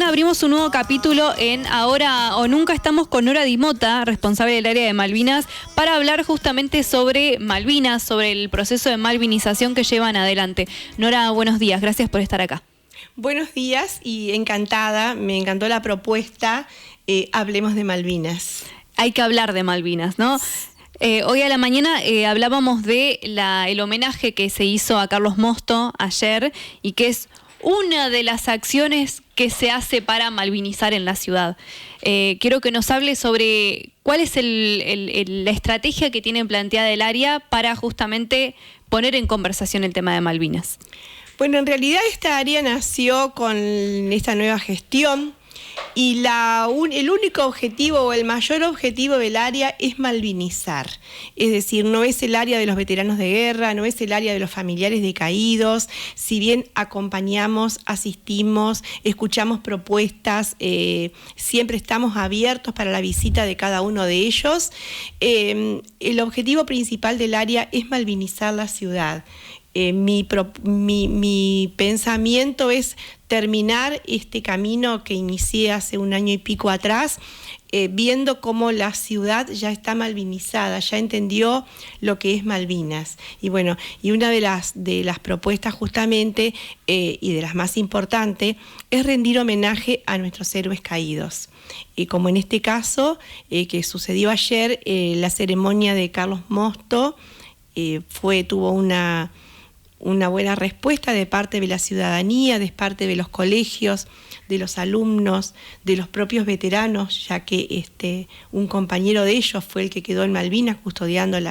Abrimos un nuevo capítulo en Ahora o Nunca. Estamos con Nora Di Mota, responsable del área de Malvinas, para hablar justamente sobre Malvinas, sobre el proceso de malvinización que llevan adelante. Nora, buenos días, gracias por estar acá. Buenos días y encantada, me encantó la propuesta, hablemos de Malvinas. Hay que hablar de Malvinas, ¿no? Hoy a la mañana hablábamos de el homenaje que se hizo a Carlos Mosto ayer y que es una de las acciones que se hace para malvinizar en la ciudad. Quiero que nos hable sobre cuál es la estrategia que tiene planteada el área para justamente poner en conversación el tema de Malvinas. Bueno, en realidad esta área nació con esta nueva gestión y el único objetivo o el mayor objetivo del área es malvinizar. Es decir, no es el área de los veteranos de guerra, no es el área de los familiares de caídos. Si bien acompañamos, asistimos, escuchamos propuestas, siempre estamos abiertos para la visita de cada uno de ellos. El objetivo principal del área es malvinizar la ciudad. Mi pensamiento es terminar este camino que inicié hace un año y pico atrás, viendo cómo la ciudad ya está malvinizada, ya entendió lo que es Malvinas. Y bueno, y una de las propuestas justamente, y de las más importantes, es rendir homenaje a nuestros héroes caídos. Como en este caso, que sucedió ayer, la ceremonia de Carlos Mosto tuvo una buena respuesta de parte de la ciudadanía, de parte de los colegios, de los alumnos, de los propios veteranos, ya que un compañero de ellos fue el que quedó en Malvinas custodiando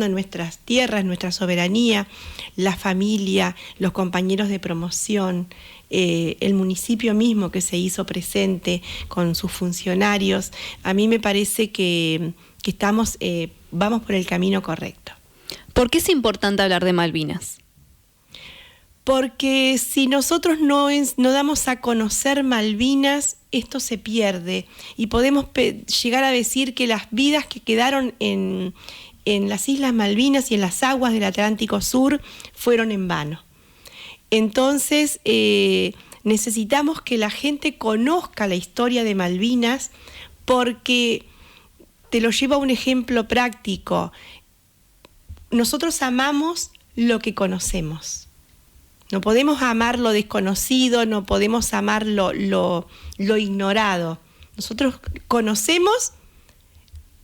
nuestras tierras, nuestra soberanía, la familia, los compañeros de promoción, el municipio mismo que se hizo presente con sus funcionarios. A mí me parece que vamos por el camino correcto. ¿Por qué es importante hablar de Malvinas? Porque si nosotros no damos a conocer Malvinas, esto se pierde y podemos llegar a decir que las vidas que quedaron en las Islas Malvinas y en las aguas del Atlántico Sur fueron en vano. Entonces, necesitamos que la gente conozca la historia de Malvinas, porque te lo llevo a un ejemplo práctico. Nosotros amamos lo que conocemos. No podemos amar lo desconocido, no podemos amar lo ignorado. Nosotros conocemos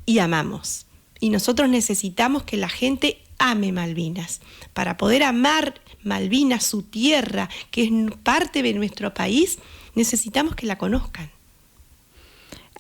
y amamos. Y nosotros necesitamos que la gente ame Malvinas. Para poder amar Malvinas, su tierra, que es parte de nuestro país, necesitamos que la conozcan.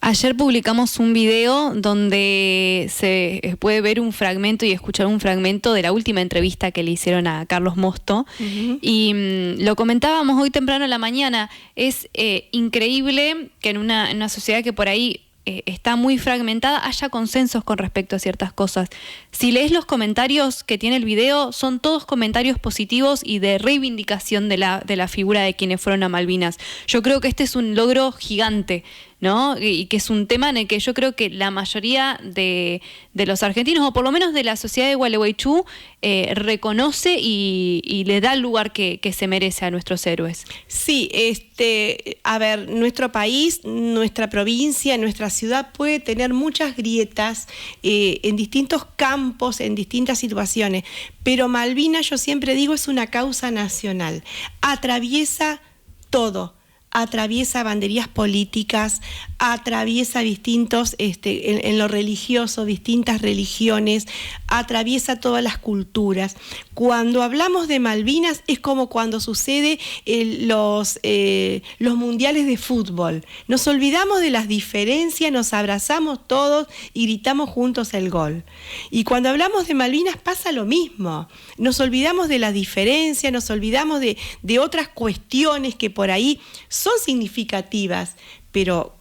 Ayer publicamos un video donde se puede ver un fragmento y escuchar un fragmento de la última entrevista que le hicieron a Carlos Mosto. Uh-huh. Y lo comentábamos hoy temprano en la mañana. Es increíble que en una sociedad que por ahí está muy fragmentada haya consensos con respecto a ciertas cosas. Si lees los comentarios que tiene el video, son todos comentarios positivos y de reivindicación de la figura de quienes fueron a Malvinas. Yo creo que este es un logro gigante, ¿no? Y que es un tema en el que yo creo que la mayoría de los argentinos, o por lo menos de la sociedad de Gualeguaychú, reconoce y le da el lugar que se merece a nuestros héroes. Sí, nuestro país, nuestra provincia, nuestra ciudad puede tener muchas grietas en distintos campos, en distintas situaciones, pero Malvinas, yo siempre digo, es una causa nacional. Atraviesa todo. Atraviesa banderías políticas, atraviesa distintos, en lo religioso, distintas religiones, atraviesa todas las culturas. Cuando hablamos de Malvinas es como cuando sucede los mundiales de fútbol. Nos olvidamos de las diferencias, nos abrazamos todos y gritamos juntos el gol. Y cuando hablamos de Malvinas pasa lo mismo. Nos olvidamos de las diferencias, nos olvidamos de otras cuestiones que por ahí son significativas, pero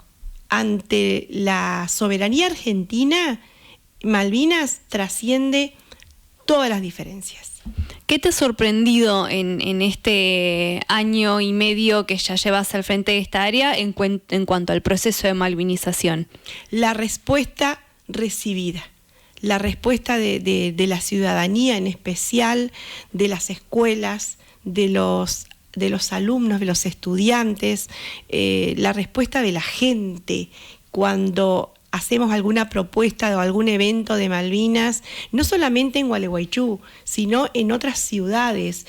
ante la soberanía argentina, Malvinas trasciende todas las diferencias. ¿Qué te ha sorprendido en este año y medio que ya llevas al frente de esta área en cuanto al proceso de malvinización? La respuesta recibida. La respuesta de la ciudadanía, en especial de las escuelas, de los los alumnos, de los estudiantes, la respuesta de la gente cuando hacemos alguna propuesta o algún evento de Malvinas, no solamente en Gualeguaychú, sino en otras ciudades.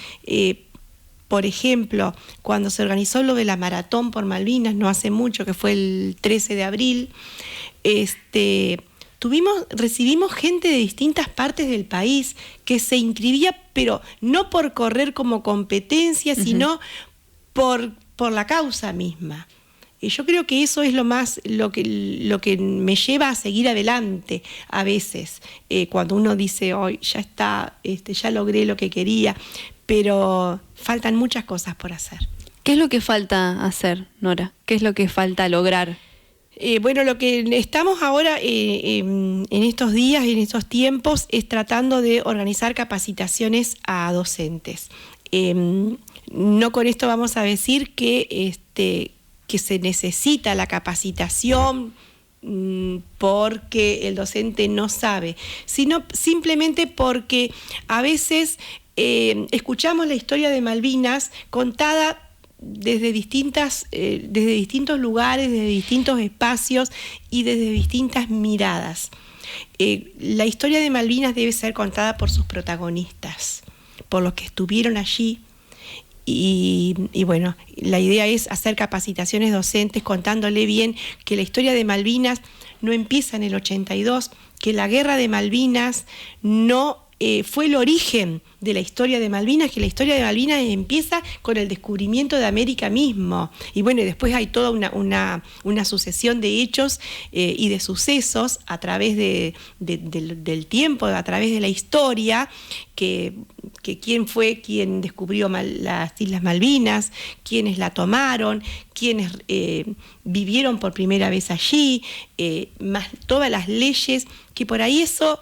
Por ejemplo, cuando se organizó lo de la Maratón por Malvinas, no hace mucho, que fue el 13 de abril, recibimos gente de distintas partes del país que se inscribía, pero no por correr como competencia, sino por la causa misma. Y yo creo que eso es lo que me lleva a seguir adelante a veces, cuando uno dice, hoy ya está, ya logré lo que quería, pero faltan muchas cosas por hacer. ¿Qué es lo que falta hacer, Nora? ¿Qué es lo que falta lograr? Bueno, lo que estamos ahora en estos días, en estos tiempos, es tratando de organizar capacitaciones a docentes. No con esto vamos a decir que se necesita la capacitación porque el docente no sabe, sino simplemente porque a veces escuchamos la historia de Malvinas contada desde distintos lugares, desde distintos espacios y desde distintas miradas. La historia de Malvinas debe ser contada por sus protagonistas, por los que estuvieron allí. Y bueno, la idea es hacer capacitaciones docentes contándole bien que la historia de Malvinas no empieza en el 82, que la guerra de Malvinas no fue el origen de la historia de Malvinas, que la historia de Malvinas empieza con el descubrimiento de América mismo. Y bueno, y después hay toda una sucesión de hechos y de sucesos a través del tiempo, a través de la historia, que quién fue quien descubrió las Islas Malvinas, quiénes la tomaron, quiénes vivieron por primera vez allí, más todas las leyes, que por ahí eso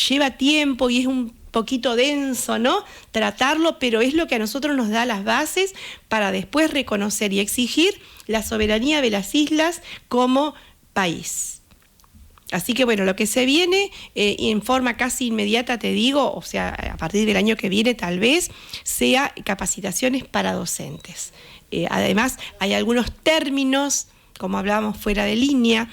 lleva tiempo y es un poquito denso, ¿no? Tratarlo, pero es lo que a nosotros nos da las bases para después reconocer y exigir la soberanía de las islas como país. Así que bueno, lo que se viene en forma casi inmediata, te digo, o sea, a partir del año que viene tal vez, sea capacitaciones para docentes. Además, hay algunos términos, como hablábamos fuera de línea,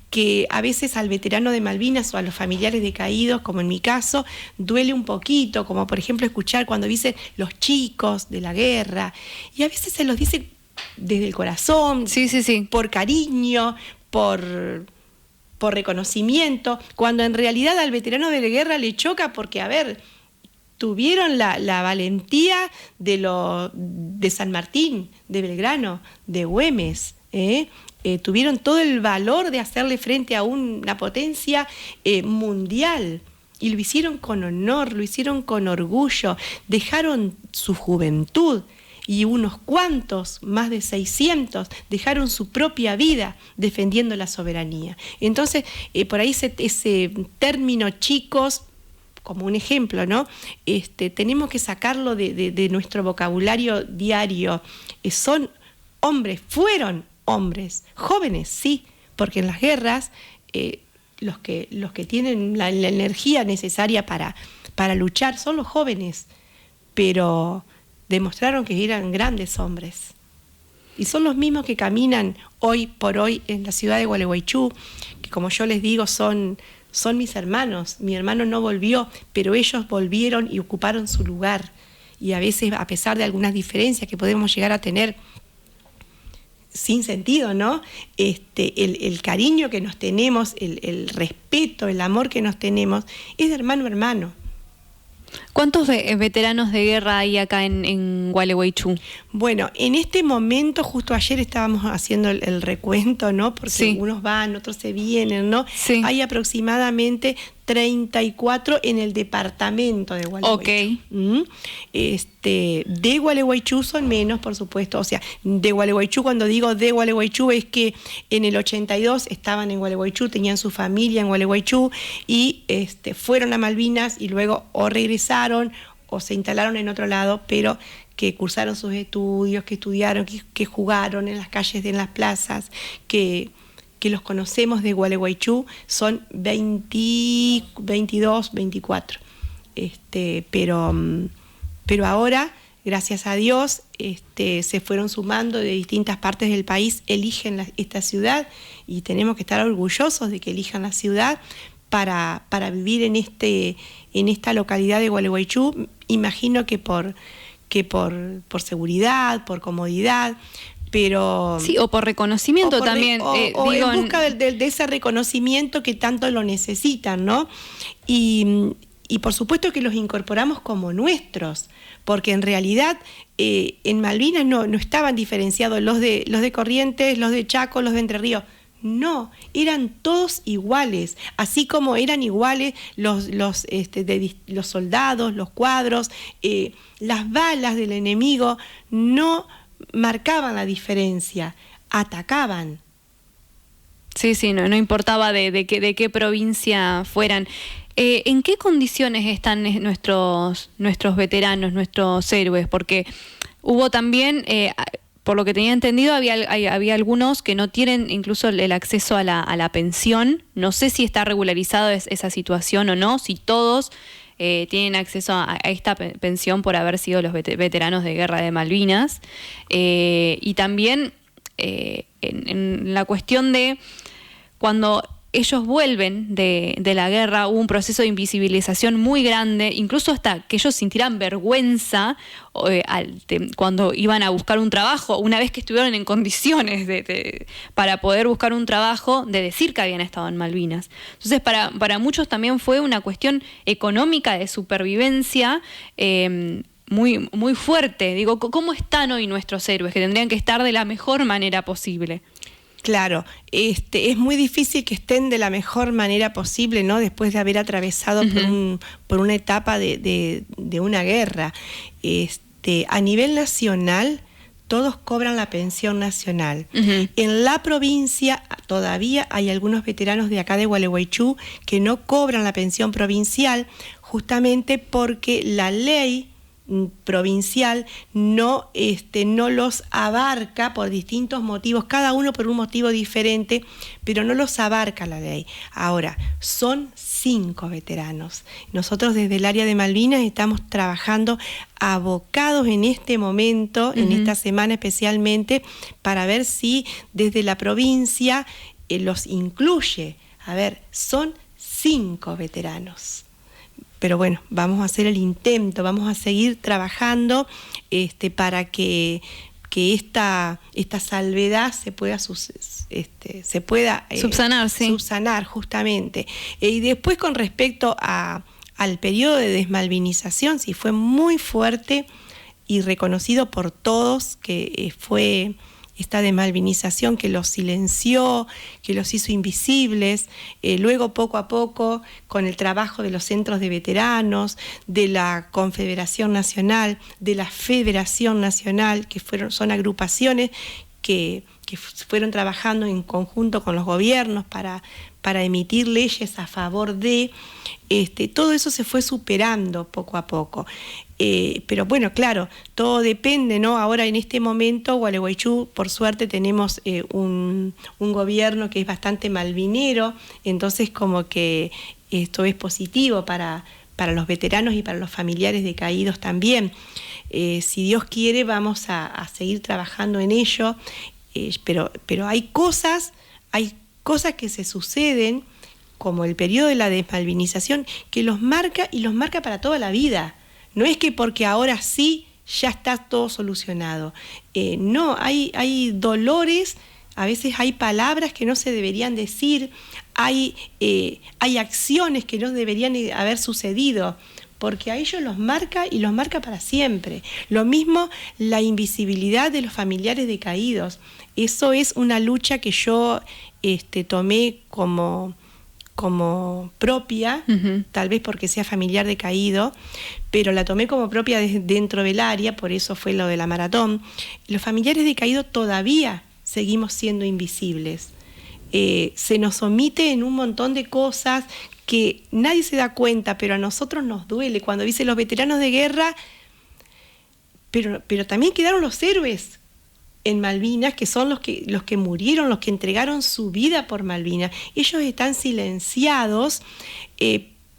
que a veces al veterano de Malvinas o a los familiares de caídos, como en mi caso, duele un poquito, como por ejemplo escuchar cuando dicen los chicos de la guerra, y a veces se los dice desde el corazón, sí. por cariño, por reconocimiento, cuando en realidad al veterano de la guerra le choca porque, a ver, tuvieron la valentía de San Martín, de Belgrano, de Güemes, tuvieron todo el valor de hacerle frente a una potencia mundial, y lo hicieron con honor, lo hicieron con orgullo, dejaron su juventud, y unos cuantos, más de 600, dejaron su propia vida defendiendo la soberanía. Entonces, por ahí ese término chicos, como un ejemplo, ¿no? Tenemos que sacarlo de nuestro vocabulario diario. Son hombres, fueron hombres, jóvenes, sí, porque en las guerras los que tienen la energía necesaria para luchar son los jóvenes, pero demostraron que eran grandes hombres. Y son los mismos que caminan hoy por hoy en la ciudad de Gualeguaychú, que como yo les digo son mis hermanos. Mi hermano no volvió, pero ellos volvieron y ocuparon su lugar. Y a veces, a pesar de algunas diferencias que podemos llegar a tener sin sentido, ¿no? El cariño que nos tenemos, el respeto, el amor que nos tenemos, es de hermano a hermano. ¿Cuántos veteranos de guerra hay acá en Gualeguaychú? Bueno, en este momento, justo ayer estábamos haciendo el recuento, ¿no? Porque sí, unos van, otros se vienen, ¿no? Sí. Hay aproximadamente 34 en el departamento de Gualeguaychú. De Gualeguaychú son menos, por supuesto. O sea, de Gualeguaychú, cuando digo de Gualeguaychú, es que en el 82 estaban en Gualeguaychú, tenían su familia en Gualeguaychú y fueron a Malvinas y luego o regresaron o se instalaron en otro lado, pero que cursaron sus estudios, que estudiaron, que jugaron en las calles, en las plazas, que los conocemos de Gualeguaychú, son 22, 24. Pero ahora, gracias a Dios, se fueron sumando de distintas partes del país, eligen esta ciudad y tenemos que estar orgullosos de que elijan la ciudad para vivir en esta localidad de Gualeguaychú. Imagino que por seguridad, por comodidad, pero... Sí, o por reconocimiento también. O en busca de ese reconocimiento que tanto lo necesitan, ¿no? Y por supuesto que los incorporamos como nuestros, porque en realidad en Malvinas no estaban diferenciados los de Corrientes, los de Chaco, los de Entre Ríos. No, eran todos iguales, así como eran iguales los soldados, los cuadros, las balas del enemigo no marcaban la diferencia, atacaban. Sí, no importaba de qué provincia fueran. ¿En qué condiciones están nuestros veteranos, nuestros héroes? Porque hubo también, por lo que tenía entendido, había algunos que no tienen incluso el acceso a la pensión. No sé si está regularizado esa situación o no, si todos tienen acceso a esta pensión por haber sido los veteranos de guerra de Malvinas. Y también en la cuestión de cuando ellos vuelven de la guerra, hubo un proceso de invisibilización muy grande, incluso hasta que ellos sintieran vergüenza cuando iban a buscar un trabajo, una vez que estuvieron en condiciones para poder buscar un trabajo, de decir que habían estado en Malvinas. Entonces, para muchos también fue una cuestión económica de supervivencia muy, muy fuerte. Digo, ¿cómo están hoy nuestros héroes? Que tendrían que estar de la mejor manera posible. Claro, es muy difícil que estén de la mejor manera posible, ¿no? Después de haber atravesado por una etapa de una guerra. A nivel nacional, todos cobran la pensión nacional. En la provincia todavía hay algunos veteranos de acá de Gualeguaychú que no cobran la pensión provincial, justamente porque la ley provincial no los abarca por distintos motivos, cada uno por un motivo diferente, pero no los abarca la ley. Ahora, son 5 veteranos. Nosotros desde el área de Malvinas estamos trabajando abocados en este momento, en esta semana especialmente, para ver si desde la provincia los incluye. A ver, son 5 veteranos. Pero bueno, vamos a hacer el intento, vamos a seguir trabajando para que esta salvedad se pueda subsanar, sí. Subsanar justamente. Y después, con respecto al periodo de desmalvinización, sí fue muy fuerte y reconocido por todos que fue esta desmalvinización que los silenció, que los hizo invisibles. Luego, poco a poco, con el trabajo de los centros de veteranos, de la Confederación Nacional, de la Federación Nacional, que son agrupaciones que fueron trabajando en conjunto con los gobiernos para emitir leyes a favor de... todo eso se fue superando poco a poco. Pero bueno, claro, todo depende, ¿no? Ahora en este momento, Gualeguaychú, por suerte, tenemos un gobierno que es bastante malvinero, entonces como que esto es positivo para los veteranos y para los familiares de caídos también. Si Dios quiere, vamos a seguir trabajando en ello, pero hay cosas que se suceden, como el periodo de la desmalvinización, que los marca y los marca para toda la vida. No es que porque ahora sí ya está todo solucionado. No, hay dolores, a veces hay palabras que no se deberían decir, hay acciones que no deberían haber sucedido, porque a ellos los marca y los marca para siempre. Lo mismo la invisibilidad de los familiares de caídos. Eso es una lucha que yo tomé como propia, tal vez porque sea familiar de caído, pero la tomé como propia dentro del área, por eso fue lo de la maratón. Los familiares de caído todavía seguimos siendo invisibles. Se nos omite en un montón de cosas que nadie se da cuenta, pero a nosotros nos duele. Cuando dice los veteranos de guerra, pero también quedaron los héroes en Malvinas, que son los que murieron, los que entregaron su vida por Malvinas. Ellos están silenciados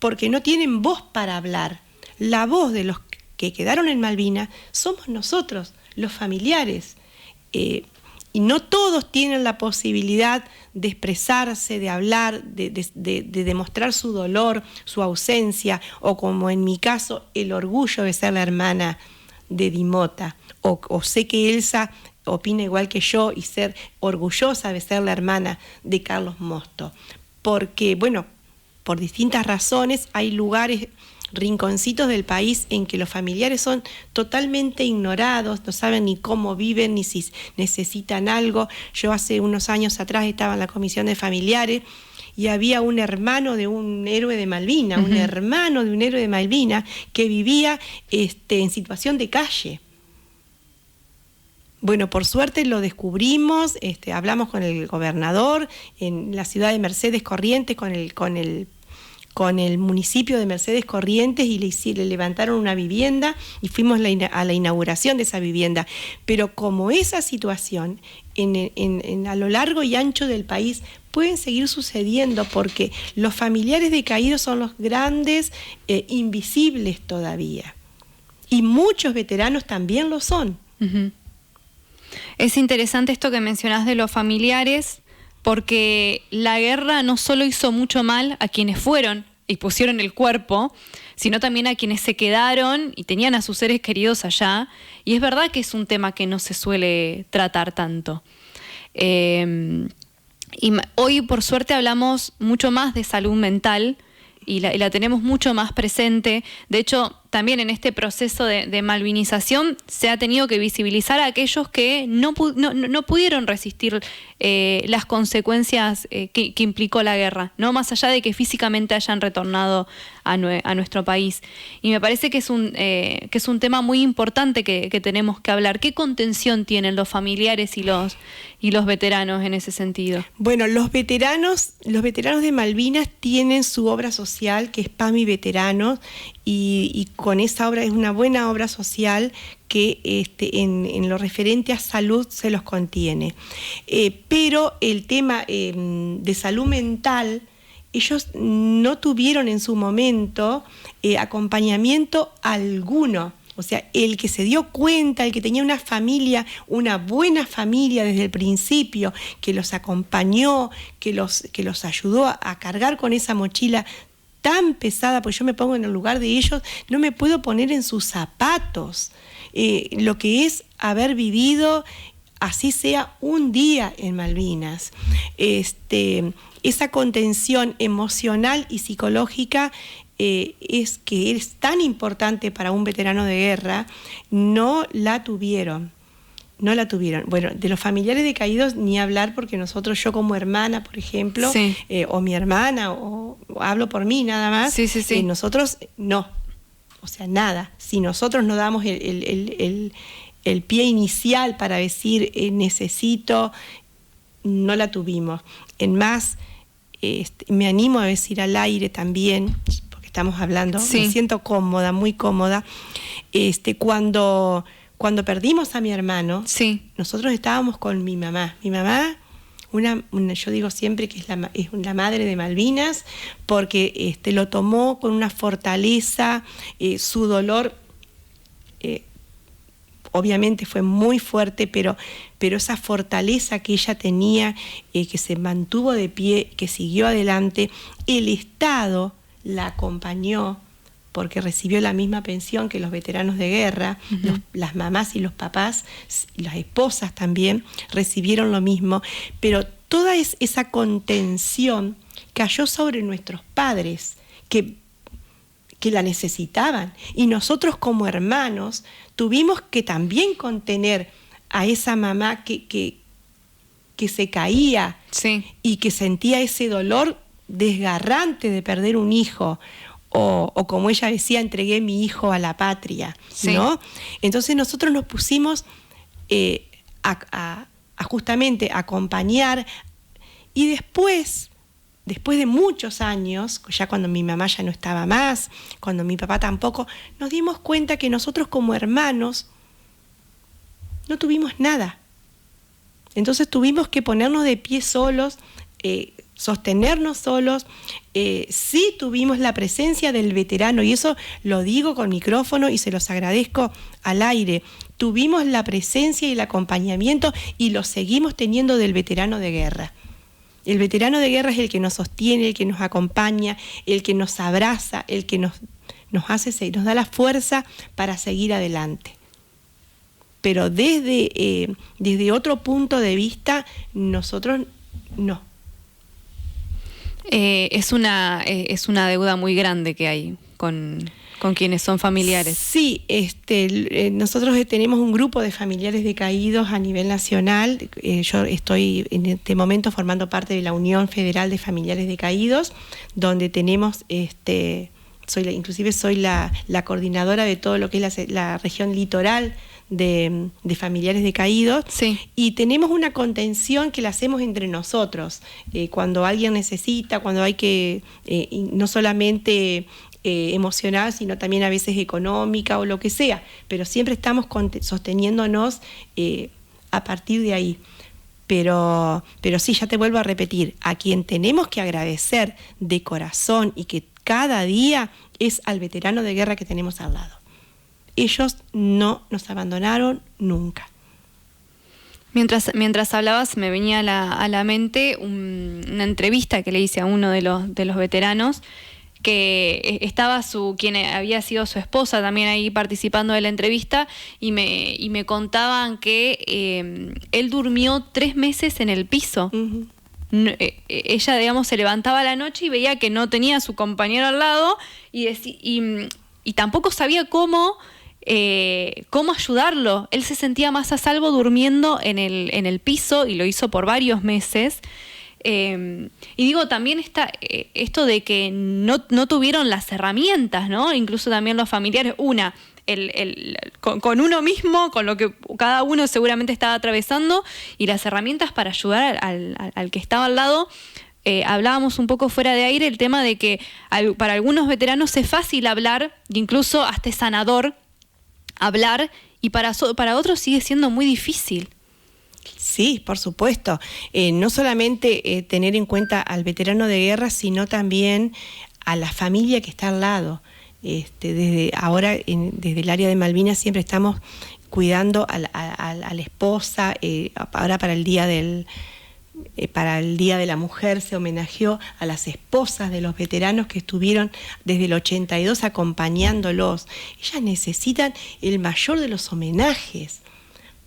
porque no tienen voz para hablar. La voz de los que quedaron en Malvinas somos nosotros, los familiares. Y no todos tienen la posibilidad de expresarse, de hablar, de demostrar su dolor, su ausencia, o como en mi caso, el orgullo de ser la hermana de Dimota, o sé que Elsa opina igual que yo y ser orgullosa de ser la hermana de Carlos Mosto. Porque, bueno, por distintas razones hay lugares, rinconcitos del país en que los familiares son totalmente ignorados, no saben ni cómo viven, ni si necesitan algo. Yo hace unos años atrás estaba en la comisión de familiares y había un hermano de un héroe de Malvinas, un hermano de un héroe de Malvinas que vivía en situación de calle. Bueno, por suerte lo descubrimos, hablamos con el gobernador en la ciudad de Mercedes Corrientes, con el municipio de Mercedes Corrientes, y le levantaron una vivienda y fuimos a la inauguración de esa vivienda. Pero como esa situación a lo largo y ancho del país pueden seguir sucediendo, porque los familiares de caídos son los grandes invisibles todavía. Y muchos veteranos también lo son. Uh-huh. Es interesante esto que mencionás de los familiares, porque la guerra no solo hizo mucho mal a quienes fueron y pusieron el cuerpo, sino también a quienes se quedaron y tenían a sus seres queridos allá. Y es verdad que es un tema que no se suele tratar tanto. Y hoy, por suerte, hablamos mucho más de salud mental y la tenemos mucho más presente. De hecho, también en este proceso de malvinización se ha tenido que visibilizar a aquellos que no pudieron resistir las consecuencias que implicó la guerra, ¿no? Más allá de que físicamente hayan retornado a nuestro país. Y me parece que es un tema muy importante que tenemos que hablar. ¿Qué contención tienen los familiares y los veteranos en ese sentido? Bueno, los veteranos de Malvinas tienen su obra social, que es PAMI Veteranos, y con esa obra es una buena obra social que en lo referente a salud se los contiene. Pero el tema de salud mental, ellos no tuvieron en su momento acompañamiento alguno. O sea, el que se dio cuenta, el que tenía una familia, una buena familia desde el principio, que los acompañó, que los ayudó a cargar con esa mochila tan pesada, porque yo me pongo en el lugar de ellos, no me puedo poner en sus zapatos. Lo que es haber vivido, así sea un día en Malvinas. Esa contención emocional y psicológica es que es tan importante para un veterano de guerra, no la tuvieron. Bueno, de los familiares de caídos ni hablar, porque yo como hermana, por ejemplo, sí. O mi hermana, o hablo por mí nada más, sí. Nosotros no, o sea, nada. Si nosotros no damos el pie inicial para decir necesito, no la tuvimos. En más, me animo a decir al aire también, porque estamos hablando, sí. Me siento cómoda, muy cómoda, cuando perdimos a mi hermano, sí. Nosotros estábamos con mi mamá. Mi mamá, yo digo siempre que es la madre de Malvinas, porque lo tomó con una fortaleza, su dolor obviamente fue muy fuerte, pero esa fortaleza que ella tenía, que se mantuvo de pie, que siguió adelante, el Estado la acompañó, porque recibió la misma pensión que los veteranos de guerra. Uh-huh. Las mamás y los papás, las esposas también, recibieron lo mismo, pero toda esa contención cayó sobre nuestros padres, que la necesitaban, y nosotros como hermanos tuvimos que también contener a esa mamá que se caía, sí. Y que sentía ese dolor desgarrante de perder un hijo, o como ella decía, entregué mi hijo a la patria, sí. ¿No? Entonces nosotros nos pusimos a justamente acompañar, y después de muchos años, ya cuando mi mamá ya no estaba más, cuando mi papá tampoco, nos dimos cuenta que nosotros como hermanos no tuvimos nada. Entonces tuvimos que ponernos de pie solos, sostenernos solos. Sí tuvimos la presencia del veterano, y eso lo digo con micrófono y se los agradezco al aire. Tuvimos la presencia y el acompañamiento, y lo seguimos teniendo, del veterano de guerra. El veterano de guerra es el que nos sostiene, el que nos acompaña, el que nos abraza, el que nos nos da la fuerza para seguir adelante. Pero desde otro punto de vista, nosotros no. Es una deuda muy grande que hay con quienes son familiares. Sí, nosotros tenemos un grupo de familiares de caídos a nivel nacional. Yo estoy en este momento formando parte de la Unión Federal de Familiares de Caídos, donde tenemos, inclusive soy la coordinadora de todo lo que es la región litoral de familiares de caídos. Sí. Y tenemos una contención que la hacemos entre nosotros, cuando alguien necesita, cuando hay que, no solamente emocional, sino también a veces económica o lo que sea, pero siempre estamos sosteniéndonos a partir de ahí. Pero sí, ya te vuelvo a repetir, a quien tenemos que agradecer de corazón y que cada día es al veterano de guerra que tenemos al lado. Ellos no nos abandonaron nunca. Mientras hablabas, me venía a la mente una entrevista que le hice a uno de los veteranos, que estaba quien había sido su esposa también ahí participando de la entrevista, y me contaban que él durmió 3 meses en el piso. Uh-huh. Ella, digamos, se levantaba a la noche y veía que no tenía a su compañero al lado, y tampoco sabía cómo ayudarlo. Él se sentía más a salvo durmiendo en el piso, y lo hizo por varios meses. Y digo, también está esto de que no tuvieron las herramientas, ¿no? Incluso también los familiares, con uno mismo, con lo que cada uno seguramente estaba atravesando, y las herramientas para ayudar al que estaba al lado. Hablábamos un poco fuera de aire el tema de que para algunos veteranos es fácil hablar, e incluso hasta es sanador hablar, y para otros sigue siendo muy difícil. Sí, por supuesto. No solamente tener en cuenta al veterano de guerra, sino también a la familia que está al lado. Desde ahora, desde el área de Malvinas, siempre estamos cuidando a la esposa. Ahora para el Día de la Mujer se homenajeó a las esposas de los veteranos que estuvieron desde el 82 acompañándolos. Ellas necesitan el mayor de los homenajes,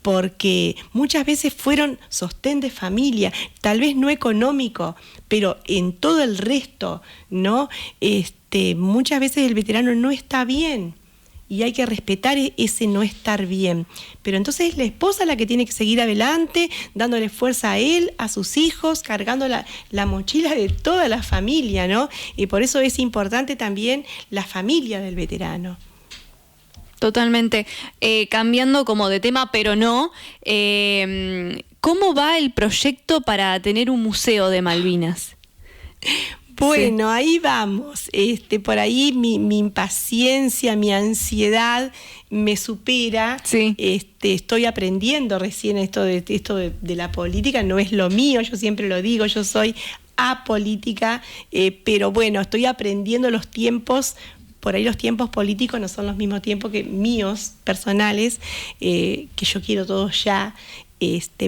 porque muchas veces fueron sostén de familia, tal vez no económico, pero en todo el resto, ¿no? Muchas veces el veterano no está bien, y hay que respetar ese no estar bien. Pero entonces es la esposa la que tiene que seguir adelante, dándole fuerza a él, a sus hijos, cargando la mochila de toda la familia, ¿no? Y por eso es importante también la familia del veterano. Totalmente. Cambiando como de tema, pero no, ¿cómo va el proyecto para tener un museo de Malvinas? Bueno, sí. Ahí vamos. Por ahí mi impaciencia, mi ansiedad me supera. Sí. Estoy aprendiendo recién esto de la política, no es lo mío, yo siempre lo digo, yo soy apolítica, pero bueno, estoy aprendiendo los tiempos. Por ahí los tiempos políticos no son los mismos tiempos que míos, personales, que yo quiero todo ya,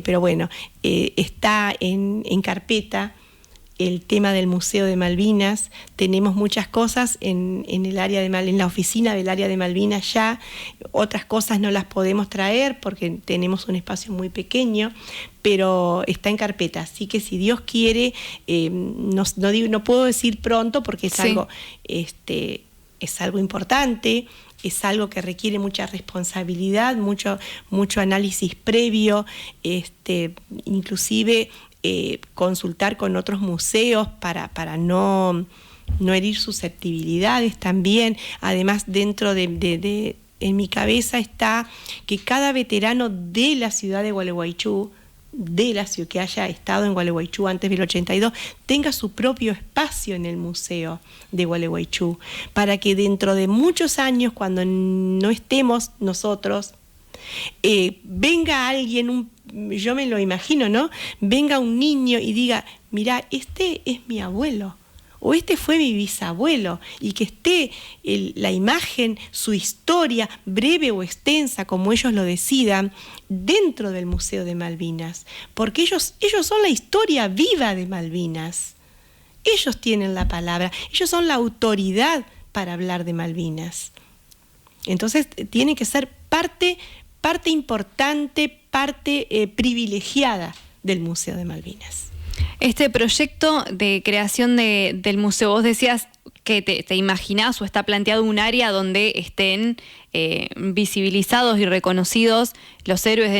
pero bueno, está en carpeta el tema del Museo de Malvinas. Tenemos muchas cosas en la oficina del área de Malvinas ya, otras cosas no las podemos traer porque tenemos un espacio muy pequeño, pero está en carpeta, así que si Dios quiere, no puedo decir pronto porque es sí. Es algo importante, es algo que requiere mucha responsabilidad, mucho análisis previo, inclusive consultar con otros museos para no herir susceptibilidades también. Además, dentro en mi cabeza está que cada veterano de la ciudad de Gualeguaychú, que haya estado en Gualeguaychú antes del 82, tenga su propio espacio en el Museo de Gualeguaychú, para que dentro de muchos años, cuando no estemos nosotros, Venga alguien, yo me lo imagino, ¿no? Venga un niño y diga, mirá, este es mi abuelo, o este fue mi bisabuelo, y que esté la imagen, su historia, breve o extensa, como ellos lo decidan, dentro del Museo de Malvinas, porque ellos son la historia viva de Malvinas. Ellos tienen la palabra, ellos son la autoridad para hablar de Malvinas. Entonces tiene que ser parte importante, parte privilegiada del Museo de Malvinas. Este proyecto de creación del museo, vos decías que te imaginás o está planteado un área donde estén visibilizados y reconocidos los héroes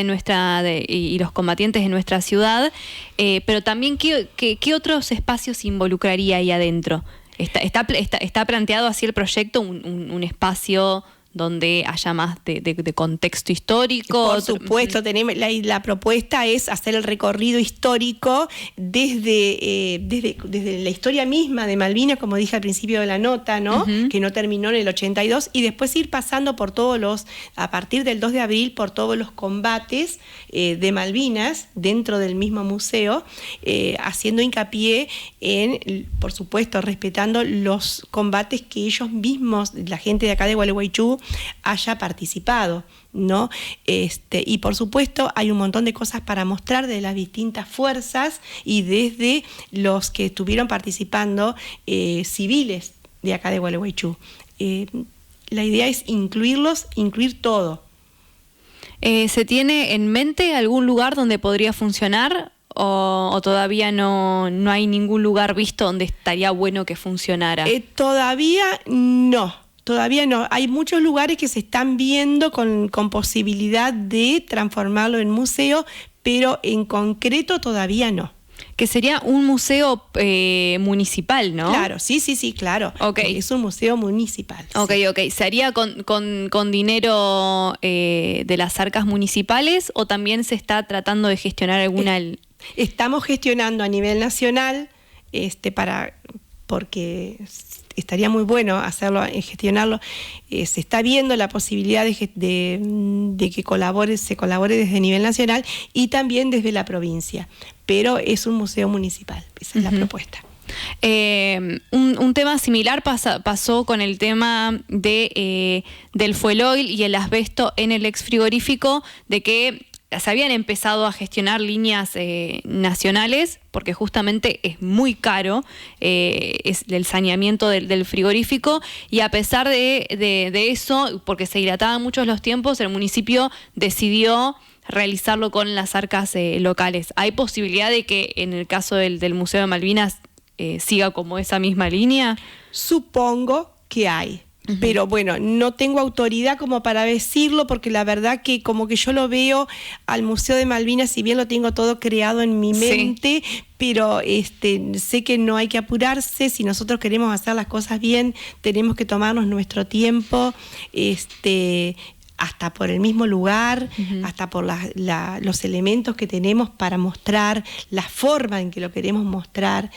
y los combatientes de nuestra ciudad, pero también ¿qué otros espacios involucraría ahí adentro? ¿Está planteado así el proyecto, un espacio donde haya más de contexto histórico? Por supuesto, tenemos la propuesta es hacer el recorrido histórico desde la historia misma de Malvinas, como dije al principio de la nota, ¿no? Uh-huh. Que no terminó en el 82, y después ir pasando por a partir del 2 de abril, por todos los combates de Malvinas dentro del mismo museo, haciendo hincapié en, por supuesto, respetando los combates que ellos mismos, la gente de acá de Gualeguaychú, haya participado, ¿no? Y por supuesto hay un montón de cosas para mostrar de las distintas fuerzas y desde los que estuvieron participando civiles de acá de Gualeguaychú. La idea es incluir todo. ¿Se tiene en mente algún lugar donde podría funcionar o todavía no hay ningún lugar visto donde estaría bueno que funcionara? Todavía no. Todavía no. Hay muchos lugares que se están viendo con posibilidad de transformarlo en museo, pero en concreto todavía no. Que sería un museo municipal, ¿no? Claro, sí, claro. Okay. Es un museo municipal. Ok. ¿Se haría con dinero de las arcas municipales o también se está tratando de gestionar alguna? Estamos gestionando a nivel nacional, porque estaría muy bueno hacerlo, gestionarlo. Se está viendo la posibilidad de que se colabore desde nivel nacional y también desde la provincia, pero es un museo municipal, esa es la propuesta. Un tema similar pasó con el tema del fuel oil y el asbesto en el ex frigorífico, de que se habían empezado a gestionar líneas nacionales, porque justamente es muy caro es el saneamiento del frigorífico, y a pesar de eso, porque se dilataban muchos los tiempos, el municipio decidió realizarlo con las arcas locales. ¿Hay posibilidad de que en el caso del Museo de Malvinas siga como esa misma línea? Supongo que hay. Uh-huh. Pero bueno, no tengo autoridad como para decirlo, porque la verdad que como que yo lo veo al Museo de Malvinas, si bien lo tengo todo creado en mi mente, sí, pero sé que no hay que apurarse. Si nosotros queremos hacer las cosas bien, tenemos que tomarnos nuestro tiempo, hasta por el mismo lugar, uh-huh, hasta por los elementos que tenemos para mostrar, la forma en que lo queremos mostrar,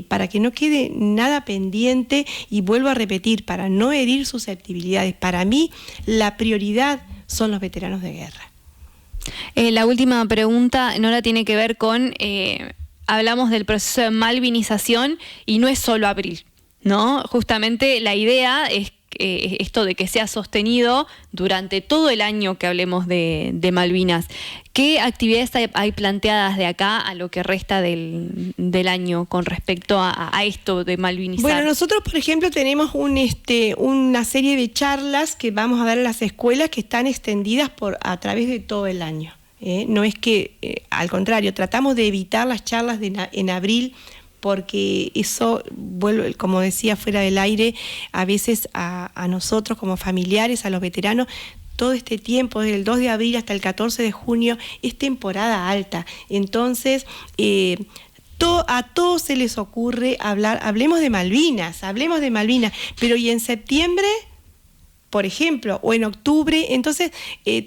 para que no quede nada pendiente, y vuelvo a repetir, para no herir susceptibilidades. Para mí, la prioridad son los veteranos de guerra. La última pregunta, Nora, tiene que ver con, hablamos del proceso de malvinización y no es solo abril, ¿no? Justamente la idea es esto de que sea sostenido durante todo el año que hablemos de Malvinas. ¿Qué actividades hay planteadas de acá a lo que resta del año con respecto a esto de malvinizar? Bueno, nosotros, por ejemplo, tenemos una serie de charlas que vamos a dar a las escuelas, que están extendidas a través de todo el año. No es que, al contrario, tratamos de evitar las charlas en abril, porque eso vuelve, como decía fuera del aire, a veces a nosotros como familiares, a los veteranos, todo este tiempo, desde el 2 de abril hasta el 14 de junio, es temporada alta. Entonces, a todos se les ocurre hablemos de Malvinas, pero ¿y en septiembre? por ejemplo, o en octubre. Entonces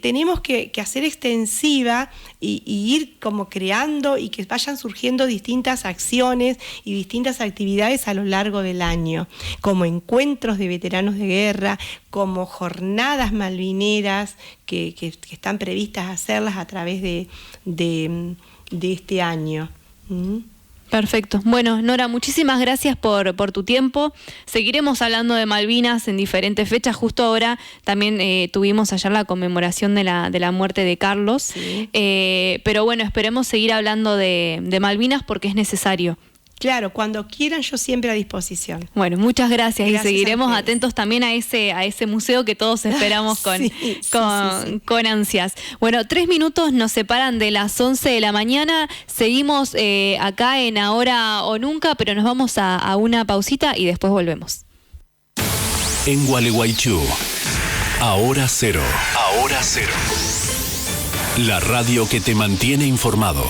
tenemos que hacer extensiva y ir como creando y que vayan surgiendo distintas acciones y distintas actividades a lo largo del año, como encuentros de veteranos de guerra, como jornadas malvineras que están previstas hacerlas a través de este año. Perfecto. Bueno, Nora, muchísimas gracias por tu tiempo. Seguiremos hablando de Malvinas en diferentes fechas. Justo ahora también tuvimos ayer la conmemoración de la muerte de Carlos. Sí. Pero bueno, esperemos seguir hablando de Malvinas porque es necesario. Claro, cuando quieran, yo siempre a disposición. Bueno, muchas gracias y seguiremos atentos también a ese museo que todos esperamos con ansias. Bueno, 3 minutos nos separan de las 11 de la mañana. Seguimos acá en Ahora o Nunca, pero nos vamos a una pausita y después volvemos. En Gualeguaychú, Ahora Cero. Ahora Cero. La radio que te mantiene informado.